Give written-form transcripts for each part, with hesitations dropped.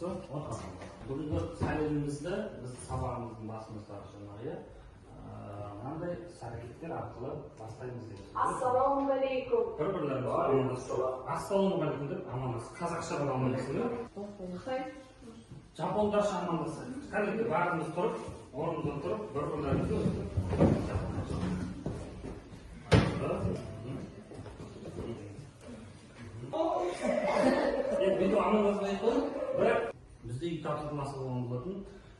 жақсы. Бүгінгі сәлемімізді біз сабағымыздың басымыздағы жаңағы мынандай іс-әрекеттер арқылы бастаймыз деп. Ассалаумағалейкум. Бір-бірлерімізге амандасып, ассалаумағалейкум деп амандасып, қазақша ғана амандасып, Қытай. жапондарша амандасып. Кәдімгі бәріміз тұрып, орнымыздан тұрып, бір-бірлерімізге бүйтіп амандасып қойып, бірақ бізде үй тапсырмасы болған болатын.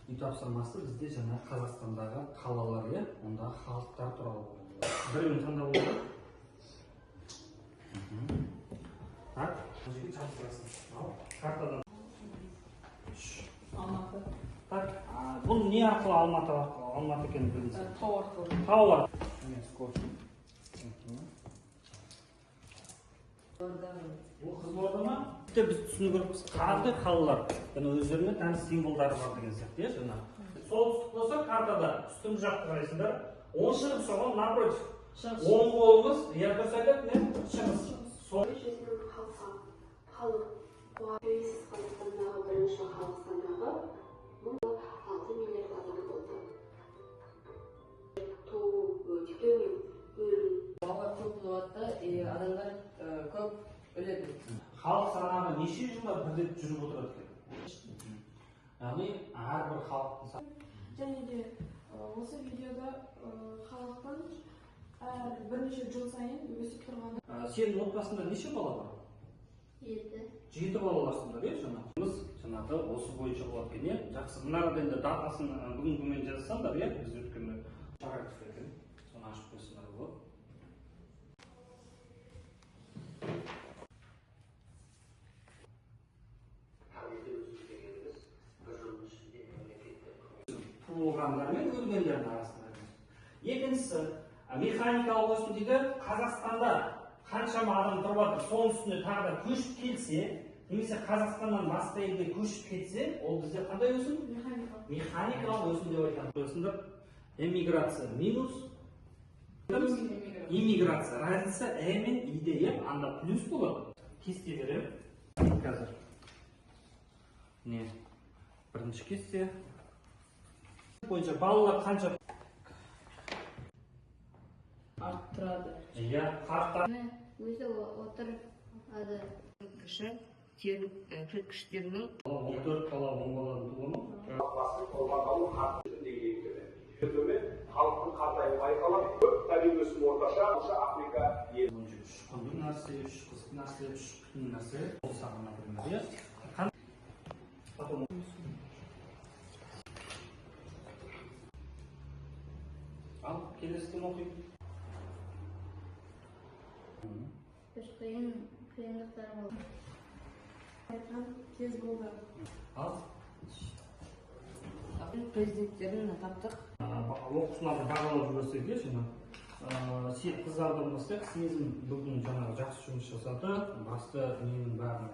Үй тапсырмасы бізде жаңа Қазақстандағы қалалар, ондағы халықтар туралы болған. Біреуін таңдап алайық. Так, бұл жерге жазып ал, картадан. Алматы. Так, бұл не арқылы Алматы екенін білесіз? Тау арқылы. Тау арқылы. Бұл Қызылорда ма? Біз түсіну керекпіз. Қандай қалалар? Өздеріне тән символдары бар деген сияқты, жаңа. Солтүстік болса картада үстіңгі жақты қарайсыңдар. Оң шығыс соған напротив. Оң қолымыз, дұрыс айтады, не? Шығыс. халық тәуелсіз Қазақстандағы бірінші халық санағы 6 миллиард адам болды. Туу өте төмен, өлім. Бала көп болады, адамдар көп өледі. Халық санағы неше жылда бірден жүріп отырады екен? Яғни әрбір халықтың және де осы видеода халықтың бірнеше жыл сайын өсіп тұрғаны. Сенің отбасында неше бала бар? 7 балаларсыңдар, жаңағы осы бойынша болады екен, жақсы. Мына енді датасын бүгінгі жазсаңдар, біз өткенде жарайды екен, соны ашып қойсыңдар болады. Туылғандар мен өлгендердің арасында. Екіншісі, механикалық өсім дейді, Қазақстанда қаншама адам тұрып жатыр, соның үстіне тағы да көшіп келсе, немесе Қазақстаннан басқа елге көшіп кетсе, ол бізде қандай өсім? Механикалық өсім деп айтамыз. Өсімдер эмиграция минус иммиграция. Разница ә мен иде, анда плюс болады. Кесте берем. Қазір. Не? Бірінші кесте. Бойынша балалар қанша Арттырады. Қарттар. Өзі отырып, Кіші көрсеткіштерінің 14 бала 10 баладан туылды ма? Отбасы қолданбалы қарттың деңгейі төмен. Халықтың қартайып байқалады. Көп табиғи өсім орташа Африка ел. 3 құнды нәрсе, 3 қызық нәрсе, 3 күтім нәрсе. Ол саған, например, ал келесіден оқиын. қиындықтар болды. Кез болды. Ал президенттерін таптық. оқушыларды бағалап жүрсек, сен қыздарды болсақ, сенізім бүгін жаңағы жақсы жұмыс жасады. Басты менің бәрін